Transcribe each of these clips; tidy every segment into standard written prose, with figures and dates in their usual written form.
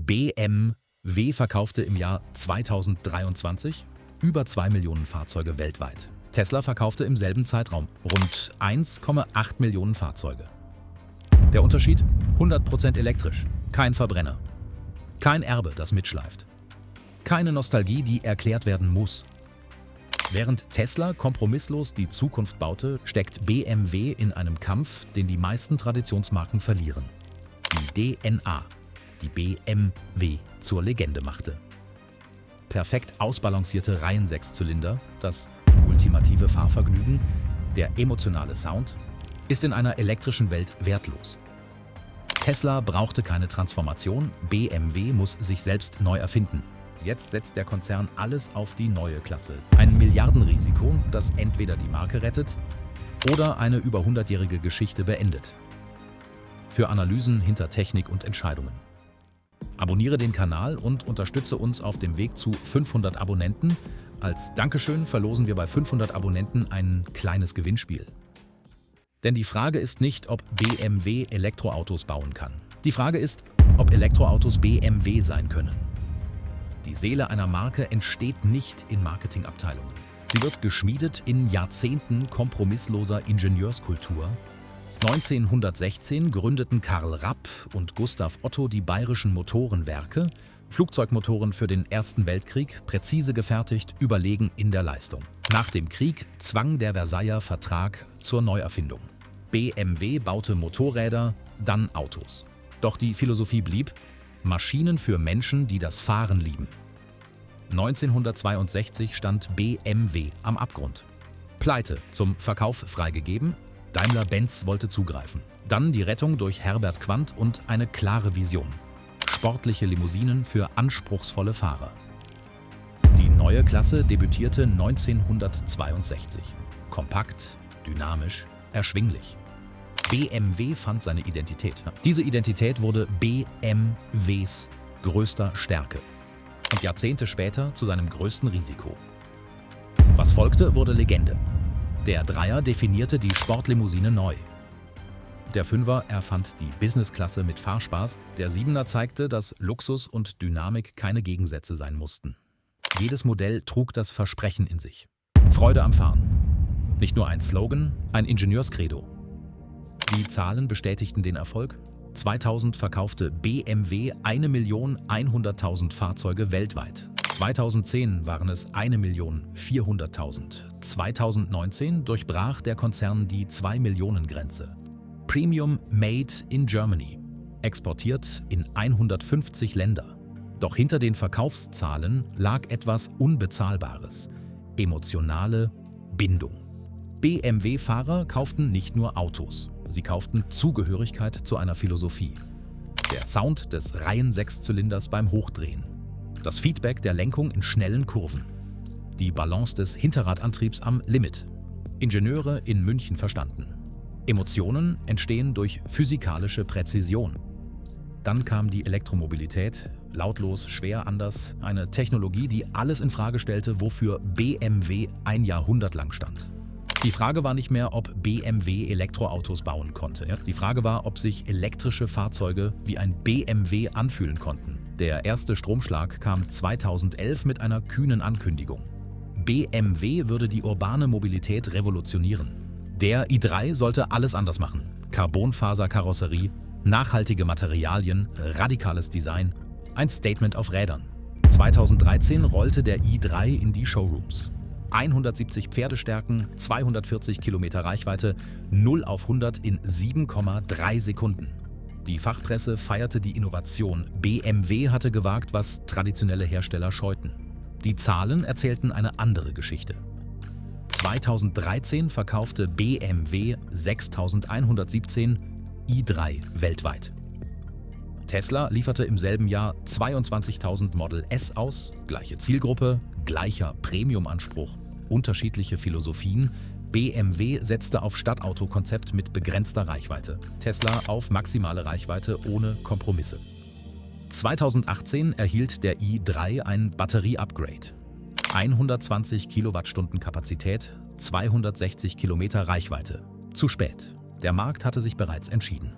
BMW verkaufte im Jahr 2023 über 2 Millionen Fahrzeuge weltweit. Tesla verkaufte im selben Zeitraum rund 1,8 Millionen Fahrzeuge. Der Unterschied? 100% elektrisch, kein Verbrenner. Kein Erbe, das mitschleift. Keine Nostalgie, die erklärt werden muss. Während Tesla kompromisslos die Zukunft baute, steckt BMW in einem Kampf, den die meisten Traditionsmarken verlieren. Die DNA, die BMW zur Legende machte. Perfekt ausbalancierte Reihen-Sechszylinder, das ultimative Fahrvergnügen, der emotionale Sound, ist in einer elektrischen Welt wertlos. Tesla brauchte keine Transformation, BMW muss sich selbst neu erfinden. Jetzt setzt der Konzern alles auf die neue Klasse. Ein Milliardenrisiko, das entweder die Marke rettet oder eine über 100-jährige Geschichte beendet. Für Analysen hinter Technik und Entscheidungen. Abonniere den Kanal und unterstütze uns auf dem Weg zu 500 Abonnenten. Als Dankeschön verlosen wir bei 500 Abonnenten ein kleines Gewinnspiel. Denn die Frage ist nicht, ob BMW Elektroautos bauen kann. Die Frage ist, ob Elektroautos BMW sein können. Die Seele einer Marke entsteht nicht in Marketingabteilungen. Sie wird geschmiedet in Jahrzehnten kompromissloser Ingenieurskultur. 1916 gründeten Karl Rapp und Gustav Otto die Bayerischen Motorenwerke, Flugzeugmotoren für den Ersten Weltkrieg, präzise gefertigt, überlegen in der Leistung. Nach dem Krieg zwang der Versailler Vertrag zur Neuerfindung. BMW baute Motorräder, dann Autos. Doch die Philosophie blieb: Maschinen für Menschen, die das Fahren lieben. 1962 stand BMW am Abgrund. Pleite, zum Verkauf freigegeben, Daimler-Benz wollte zugreifen. Dann die Rettung durch Herbert Quandt und eine klare Vision. Sportliche Limousinen für anspruchsvolle Fahrer. Die neue Klasse debütierte 1962. Kompakt, dynamisch, erschwinglich. BMW fand seine Identität. Diese Identität wurde BMWs größter Stärke und Jahrzehnte später zu seinem größten Risiko. Was folgte, wurde Legende. Der Dreier definierte die Sportlimousine neu. Der Fünfer erfand die Businessklasse mit Fahrspaß. Der Siebener zeigte, dass Luxus und Dynamik keine Gegensätze sein mussten. Jedes Modell trug das Versprechen in sich. Freude am Fahren. Nicht nur ein Slogan, ein Ingenieurskredo. Die Zahlen bestätigten den Erfolg. 2000 verkaufte BMW 1.100.000 Fahrzeuge weltweit. 2010 waren es 1.400.000. 2019 durchbrach der Konzern die 2-Millionen-Grenze. Premium Made in Germany, exportiert in 150 Länder. Doch hinter den Verkaufszahlen lag etwas Unbezahlbares: emotionale Bindung. BMW-Fahrer kauften nicht nur Autos, sie kauften Zugehörigkeit zu einer Philosophie. Der Sound des Reihen-Sechszylinders beim Hochdrehen. Das Feedback der Lenkung in schnellen Kurven. Die Balance des Hinterradantriebs am Limit. Ingenieure in München verstanden. Emotionen entstehen durch physikalische Präzision. Dann kam die Elektromobilität, lautlos, schwer, anders, eine Technologie, die alles in Frage stellte, wofür BMW ein Jahrhundert lang stand. Die Frage war nicht mehr, ob BMW Elektroautos bauen konnte. Die Frage war, ob sich elektrische Fahrzeuge wie ein BMW anfühlen konnten. Der erste Stromschlag kam 2011 mit einer kühnen Ankündigung. BMW würde die urbane Mobilität revolutionieren. Der i3 sollte alles anders machen. Carbonfaserkarosserie, nachhaltige Materialien, radikales Design, ein Statement auf Rädern. 2013 rollte der i3 in die Showrooms. 170 Pferdestärken, 240 Kilometer Reichweite, 0 auf 100 in 7,3 Sekunden. Die Fachpresse feierte die Innovation. BMW hatte gewagt, was traditionelle Hersteller scheuten. Die Zahlen erzählten eine andere Geschichte. 2013 verkaufte BMW 6.117 i3 weltweit. Tesla lieferte im selben Jahr 22.000 Model S aus, gleiche Zielgruppe, gleicher Premium-Anspruch, unterschiedliche Philosophien. BMW setzte auf Stadtauto-Konzept mit begrenzter Reichweite, Tesla auf maximale Reichweite ohne Kompromisse. 2018 erhielt der i3 ein Batterie-Upgrade. 120 Kilowattstunden Kapazität, 260 Kilometer Reichweite. Zu spät. Der Markt hatte sich bereits entschieden.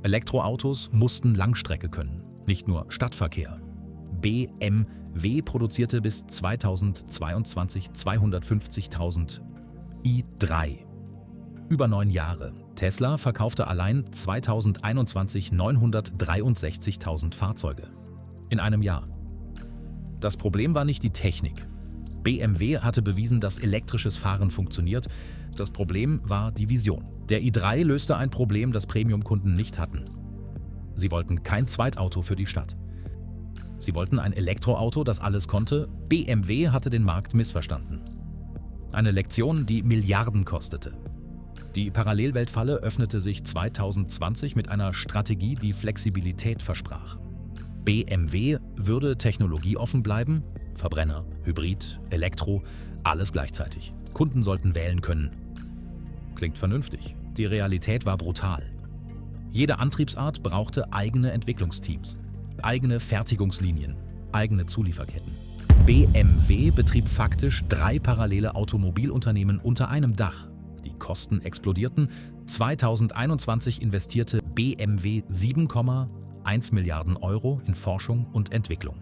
Elektroautos mussten Langstrecke können. Nicht nur Stadtverkehr. BMW produzierte bis 2022 250.000 i3. Über 9 Jahre. Tesla verkaufte allein 2021 963.000 Fahrzeuge. In einem Jahr. Das Problem war nicht die Technik. BMW hatte bewiesen, dass elektrisches Fahren funktioniert. Das Problem war die Vision. Der i3 löste ein Problem, das Premium-Kunden nicht hatten. Sie wollten kein Zweitauto für die Stadt. Sie wollten ein Elektroauto, das alles konnte. BMW hatte den Markt missverstanden. Eine Lektion, die Milliarden kostete. Die Parallelweltfalle öffnete sich 2020 mit einer Strategie, die Flexibilität versprach. BMW würde technologieoffen bleiben, Verbrenner, Hybrid, Elektro, alles gleichzeitig. Kunden sollten wählen können. Klingt vernünftig. Die Realität war brutal. Jede Antriebsart brauchte eigene Entwicklungsteams, eigene Fertigungslinien, eigene Zulieferketten. BMW betrieb faktisch 3 parallele Automobilunternehmen unter einem Dach. Die Kosten explodierten. 2021 investierte BMW 7,1 Milliarden Euro in Forschung und Entwicklung.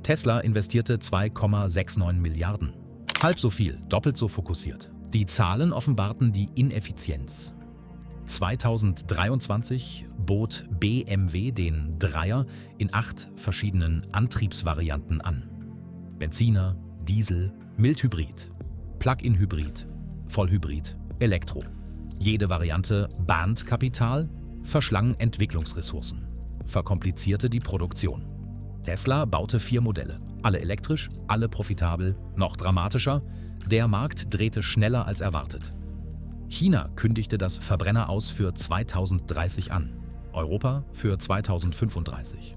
Tesla investierte 2,69 Milliarden. Halb so viel, doppelt so fokussiert. Die Zahlen offenbarten die Ineffizienz. 2023 bot BMW den Dreier in 8 verschiedenen Antriebsvarianten an. Benziner, Diesel, Mildhybrid, Plug-in-Hybrid, Vollhybrid, Elektro. Jede Variante bahnt Kapital, verschlang Entwicklungsressourcen, verkomplizierte die Produktion. Tesla baute 4 Modelle, alle elektrisch, alle profitabel, noch dramatischer, der Markt drehte schneller als erwartet. China kündigte das Verbrenner aus für 2030 an, Europa für 2035.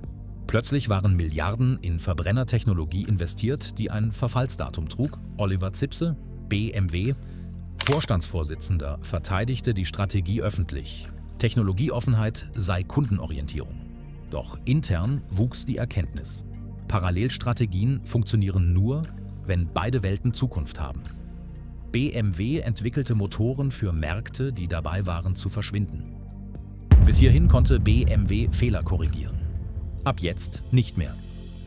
Plötzlich waren Milliarden in Verbrennertechnologie investiert, die ein Verfallsdatum trug. Oliver Zipse, BMW, Vorstandsvorsitzender, verteidigte die Strategie öffentlich. Technologieoffenheit sei Kundenorientierung. Doch intern wuchs die Erkenntnis. Parallelstrategien funktionieren nur, wenn beide Welten Zukunft haben. BMW entwickelte Motoren für Märkte, die dabei waren zu verschwinden. Bis hierhin konnte BMW Fehler korrigieren. Ab jetzt nicht mehr.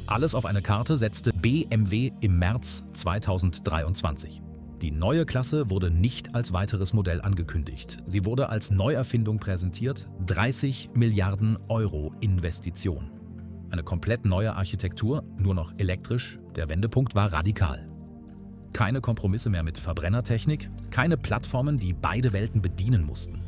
Alles auf eine Karte setzte BMW im März 2023. Die neue Klasse wurde nicht als weiteres Modell angekündigt. Sie wurde als Neuerfindung präsentiert, 30 Milliarden Euro Investition. Eine komplett neue Architektur, nur noch elektrisch, der Wendepunkt war radikal. Keine Kompromisse mehr mit Verbrennertechnik, keine Plattformen, die beide Welten bedienen mussten.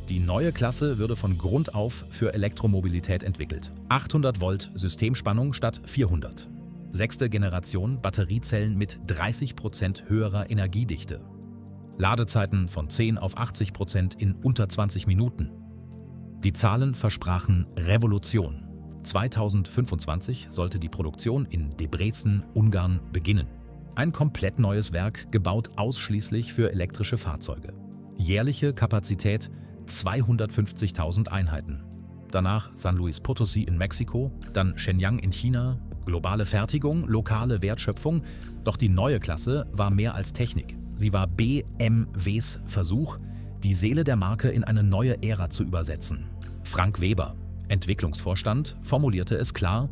Die neue Klasse würde von Grund auf für Elektromobilität entwickelt. 800 Volt Systemspannung statt 400. 6. Generation Batteriezellen mit 30% höherer Energiedichte. Ladezeiten von 10 auf 80% in unter 20 Minuten. Die Zahlen versprachen Revolution. 2025 sollte die Produktion in Debrecen, Ungarn, beginnen. Ein komplett neues Werk, gebaut ausschließlich für elektrische Fahrzeuge. Jährliche Kapazität 250.000 Einheiten. Danach San Luis Potosí in Mexiko, dann Shenyang in China. Globale Fertigung, lokale Wertschöpfung. Doch die neue Klasse war mehr als Technik. Sie war BMWs Versuch, die Seele der Marke in eine neue Ära zu übersetzen. Frank Weber, Entwicklungsvorstand, formulierte es klar: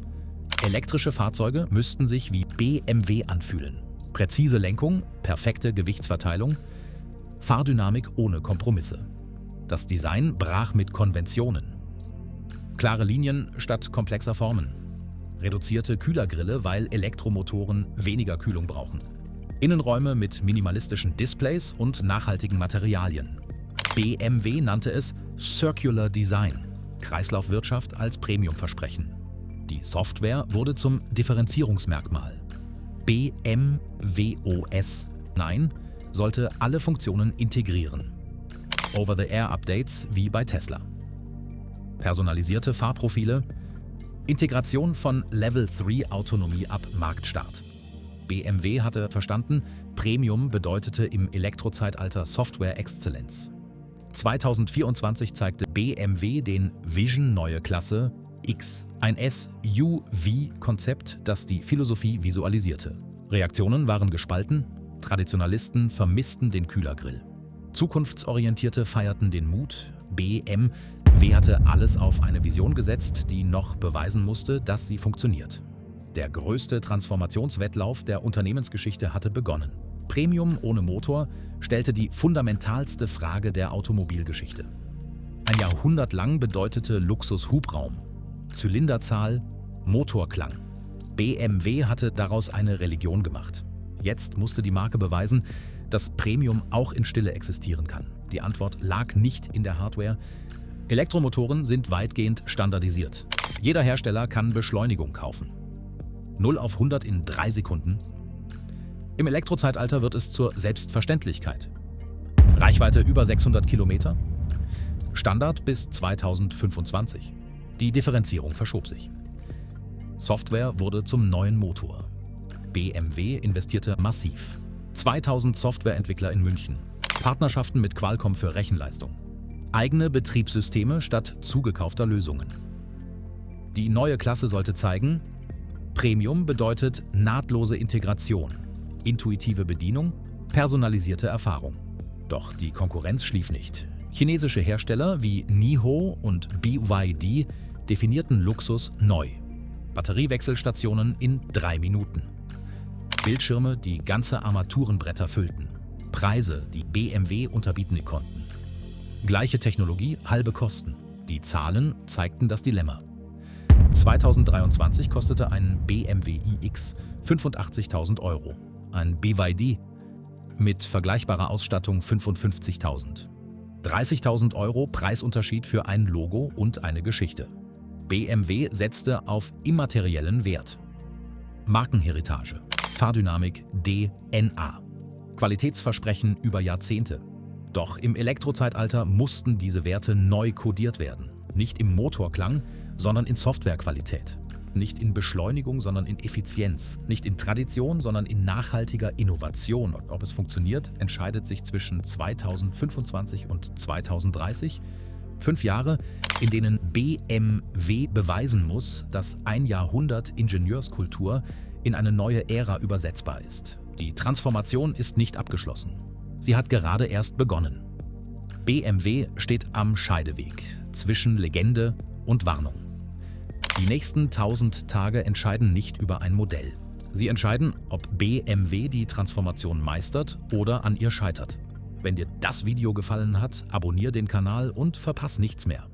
Elektrische Fahrzeuge müssten sich wie BMW anfühlen. Präzise Lenkung, perfekte Gewichtsverteilung, Fahrdynamik ohne Kompromisse. Das Design brach mit Konventionen. Klare Linien statt komplexer Formen. Reduzierte Kühlergrille, weil Elektromotoren weniger Kühlung brauchen. Innenräume mit minimalistischen Displays und nachhaltigen Materialien. BMW nannte es Circular Design, Kreislaufwirtschaft als Premiumversprechen. Die Software wurde zum Differenzierungsmerkmal. BMW OS 9 sollte alle Funktionen integrieren. Over-the-Air-Updates wie bei Tesla. Personalisierte Fahrprofile, Integration von Level 3 Autonomie ab Marktstart. BMW hatte verstanden, Premium bedeutete im Elektrozeitalter Software-Exzellenz. 2024 zeigte BMW den Vision neue Klasse X, ein SUV-Konzept, das die Philosophie visualisierte. Reaktionen waren gespalten, Traditionalisten vermissten den Kühlergrill. Zukunftsorientierte feierten den Mut, BMW W hatte alles auf eine Vision gesetzt, die noch beweisen musste, dass sie funktioniert. Der größte Transformationswettlauf der Unternehmensgeschichte hatte begonnen. Premium ohne Motor stellte die fundamentalste Frage der Automobilgeschichte. Ein Jahrhundert lang bedeutete Luxus Hubraum, Zylinderzahl, Motorklang. BMW hatte daraus eine Religion gemacht. Jetzt musste die Marke beweisen, dass Premium auch in Stille existieren kann. Die Antwort lag nicht in der Hardware. Elektromotoren sind weitgehend standardisiert. Jeder Hersteller kann Beschleunigung kaufen. 0 auf 100 in 3 Sekunden. Im Elektrozeitalter wird es zur Selbstverständlichkeit. Reichweite über 600 Kilometer. Standard bis 2025. Die Differenzierung verschob sich. Software wurde zum neuen Motor. BMW investierte massiv. 2000 Softwareentwickler in München. Partnerschaften mit Qualcomm für Rechenleistung. Eigene Betriebssysteme statt zugekaufter Lösungen. Die neue Klasse sollte zeigen, Premium bedeutet nahtlose Integration, intuitive Bedienung, personalisierte Erfahrung. Doch die Konkurrenz schlief nicht. Chinesische Hersteller wie Niho und BYD definierten Luxus neu. Batteriewechselstationen in 3 Minuten. Bildschirme, die ganze Armaturenbretter füllten. Preise, die BMW unterbieten konnten. Gleiche Technologie, halbe Kosten. Die Zahlen zeigten das Dilemma. 2023 kostete ein BMW iX 85.000 €, ein BYD mit vergleichbarer Ausstattung 55.000. 30.000 € Preisunterschied für ein Logo und eine Geschichte. BMW setzte auf immateriellen Wert. Markenheritage, Fahrdynamik, DNA. Qualitätsversprechen über Jahrzehnte. Doch im Elektrozeitalter mussten diese Werte neu kodiert werden. Nicht im Motorklang, sondern in Softwarequalität. Nicht in Beschleunigung, sondern in Effizienz. Nicht in Tradition, sondern in nachhaltiger Innovation. Und ob es funktioniert, entscheidet sich zwischen 2025 und 2030. 5 Jahre, in denen BMW beweisen muss, dass ein Jahrhundert Ingenieurskultur in eine neue Ära übersetzbar ist. Die Transformation ist nicht abgeschlossen. Sie hat gerade erst begonnen. BMW steht am Scheideweg zwischen Legende und Warnung. Die nächsten 1000 Tage entscheiden nicht über ein Modell. Sie entscheiden, ob BMW die Transformation meistert oder an ihr scheitert. Wenn dir das Video gefallen hat, abonniere den Kanal und verpass nichts mehr.